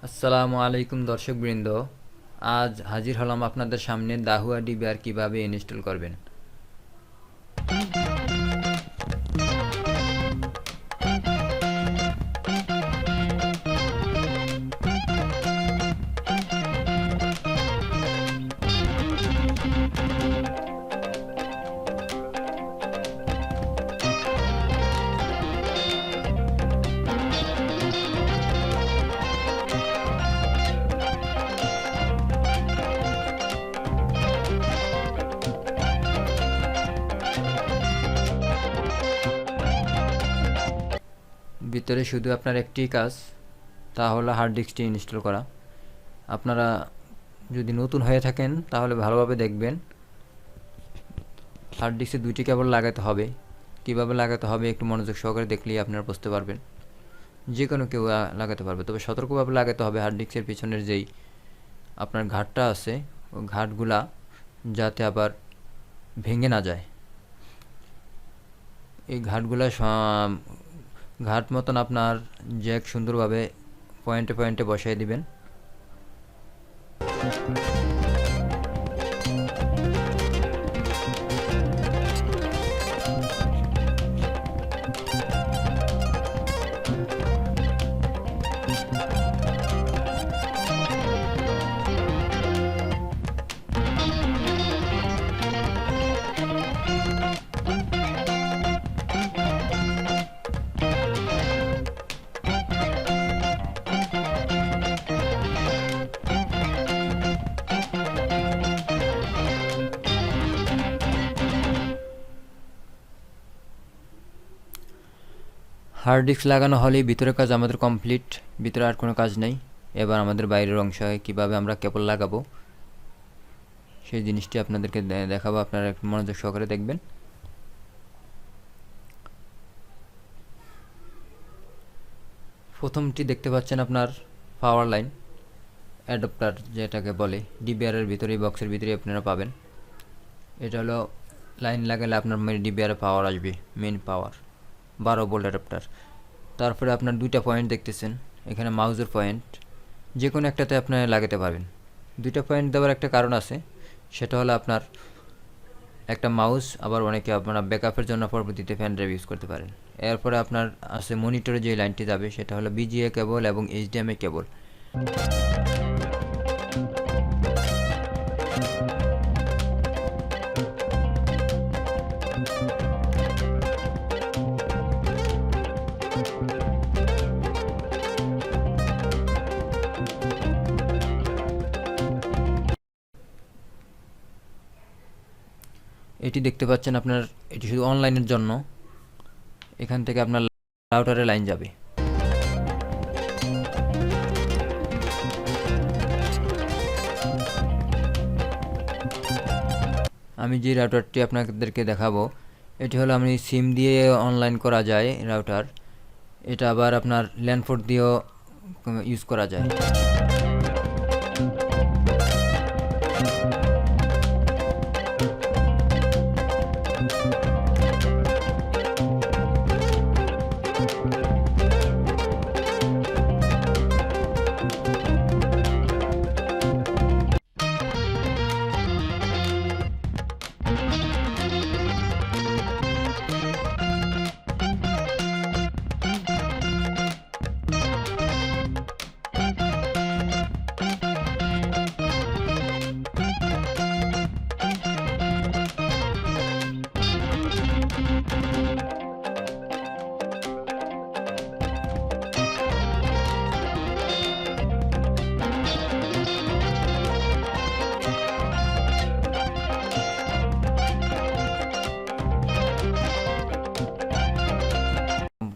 আসসালামু আলাইকুম দর্শকবৃন্দ। আজ হাজির হলাম আপনাদের সামনে দাহুয়া ডিবিআর কিভাবে ইনস্টল করবেন। ভিতরে শুধু আপনার একটি কাজ, তা হলো হার্ড ডিস্কটি ইনস্টল করা। আপনারা যদি নতুন হয়ে থাকেন তাহলে ভালোভাবে দেখবেন। হার্ড ডিস্কে দুইটি কেবল লাগাতে হবে। কিভাবে লাগাতে হবে একটু মনোযোগ সহকারে দেখলেই আপনারা বুঝতে পারবেন। যে কোনো কেউ লাগাতে পারবে, তবে সতর্কভাবে লাগাতে হবে। হার্ড ডিস্কের পিছনের যেই আপনার ঘাটটা আছে, ওই ঘাটগুলা যাতে আবার ভেঙে না যায়। এই ঘাটগুলা ঘাট মতন আপনার জ্যাক সুন্দরভাবে পয়েন্টে পয়েন্টে বসাই দিবেন। হার্ড ডিস্ক লাগানো হলেই ভিতরের কাজ আমাদের কমপ্লিট। ভিতরে আর কোনো কাজ নেই। এবার আমাদের বাইরের অংশে কীভাবে আমরা কেবল লাগাবো সেই জিনিসটি আপনাদেরকে দেখাবো। আপনারা একটু মনোযোগ সহকারে দেখবেন। প্রথমটি দেখতে পাচ্ছেন আপনার পাওয়ার লাইন অ্যাডাপ্টার, যেটাকে বলে ডিবিআর এর ভিতরে, বক্সের ভিতরে আপনারা পাবেন। এটা হলো লাইন লাগালে আপনার ডিবিআর পাওয়ার আসবে, মেন পাওয়ার 12 ভোল্ট অ্যাডাপ্টার। তারপরে আপনার দুইটা পয়েন্ট দেখতেছেন এখানে, মাউসের পয়েন্ট, যে কোনো একটাতে আপনারা লাগাতে পারবেন। দুইটা পয়েন্ট দেওয়ার একটা কারণ আছে, সেটা হলো আপনার একটা মাউস, আবার অনেকে আপনারা ব্যাকআপের জন্য পরবর্তীতে ফ্যান ড্রাইভ ইউজ করতে পারেন। এরপরে আপনার আছে মনিটরে যে লাইনটি যাবে, সেটা হলো বিজিএ কেবল এবং এইচডিএমআই কেবল। এটি দেখতে পাচ্ছেন আপনার, এটি শুধু অনলাইনের জন্য। এখান থেকে আপনার রাউটারে লাইন যাবে। আমি যে রাউটারটি আপনাদেরকে দেখাবো, এটি হলো আমি সিম দিয়ে অনলাইন করা যায় রাউটার। এটা আবার আপনার ল্যান্ড পোর্ট দিয়েও ইউজ করা যায়।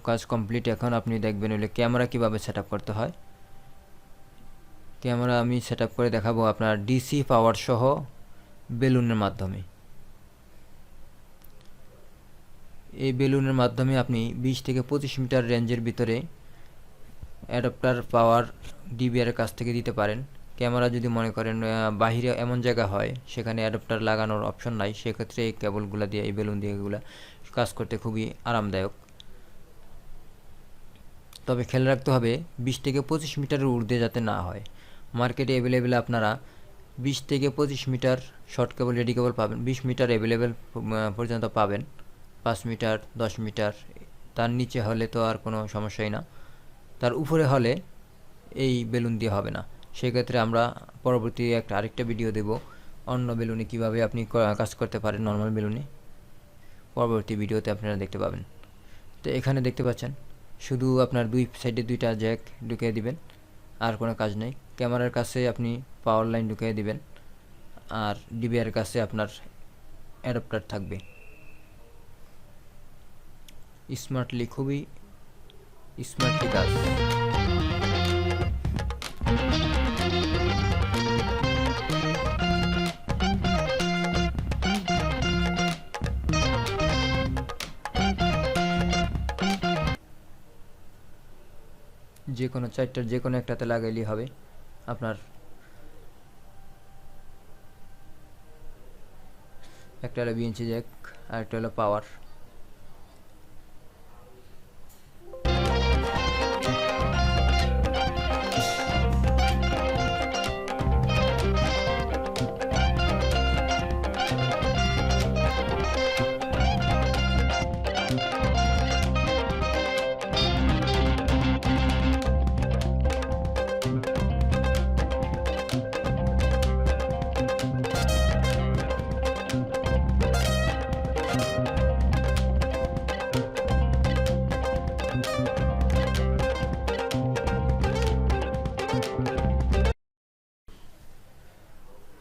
কাজ কমপ্লিট। এখন আপনি দেখবেন হলে ক্যামেরা কিভাবে সেটআপ করতে হয়। ক্যামেরা আমি সেটআপ করে দেখাবো আপনার ডিসি পাওয়ার সহ বেলুনের মাধ্যমে। এই বেলুনের মাধ্যমে আপনি 20 থেকে 25 মিটার রেঞ্জের ভিতরে অ্যাডাপ্টার পাওয়ার ডিবিআর এর কাছ থেকে দিতে পারেন। ক্যামেরা যদি মনে করেন বাহিরে এমন জায়গা হয় সেখানে অ্যাডাপ্টার লাগানোর অপশন নাই, সেক্ষেত্রে এই কেবলগুলো দিয়ে, এই বেলুন দিয়ে এগুলো কাজ করতে খুবই আরামদায়ক। তবে খেয়াল রাখতে হবে 20 থেকে 25 মিটারের ঊর্ধ্বে যাতে না হয়। মার্কেটে অ্যাভেলেবেল আপনারা 20 থেকে 25 মিটার শর্ট কেবল রেডি কেবল পাবেন, 20 মিটার অ্যাভেলেবেল পর্যন্ত পাবেন, 5 মিটার 10 মিটার। তার নিচে হলে তো আর কোনো সমস্যাই না, তার উপরে হলে এই বেলুন দিয়ে হবে না। সেক্ষেত্রে আমরা পরবর্তী আরেকটা ভিডিও দেব অন্য বেলুনে কীভাবে আপনি কাজ করতে পারেন নর্মাল বেলুনে, পরবর্তী ভিডিওতে আপনারা দেখতে পাবেন। তো এখানে দেখতে পাচ্ছেন শুধু আপনার দুই সাইডে দুইটা জ্যাক ঢুকিয়ে দিবেন, আর কোনো কাজ নেই। ক্যামেরার কাছে আপনি পাওয়ার লাইন ঢুকিয়ে দিবেন, আর ডিবিআর কাছে আপনার অ্যাডাপ্টার থাকবে। স্মার্টলি, খুবই স্মার্টলি কাজ। যে কোনো চারটার যে কোনো একটাতে লাগাইলেই হবে। আপনার একটা হলো বিএনসি জ্যাক, আর একটা হলো পাওয়ার।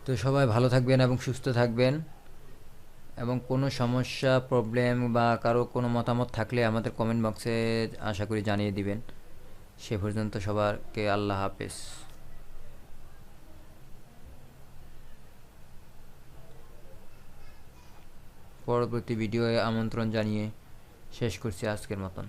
তো সবাই ভালো থাকবেন এবং সুস্থ থাকবেন, এবং কোনো সমস্যা প্রবলেম বা কারো কোনো মতামত থাকলে আমাদের কমেন্ট বক্সে আশা করি জানিয়ে দিবেন। সে পর্যন্ত সবাইকে আল্লাহ হাফেজ। পরবর্তী ভিডিওয়ে আমন্ত্রণ জানিয়ে শেষ করছি আজকের মতন।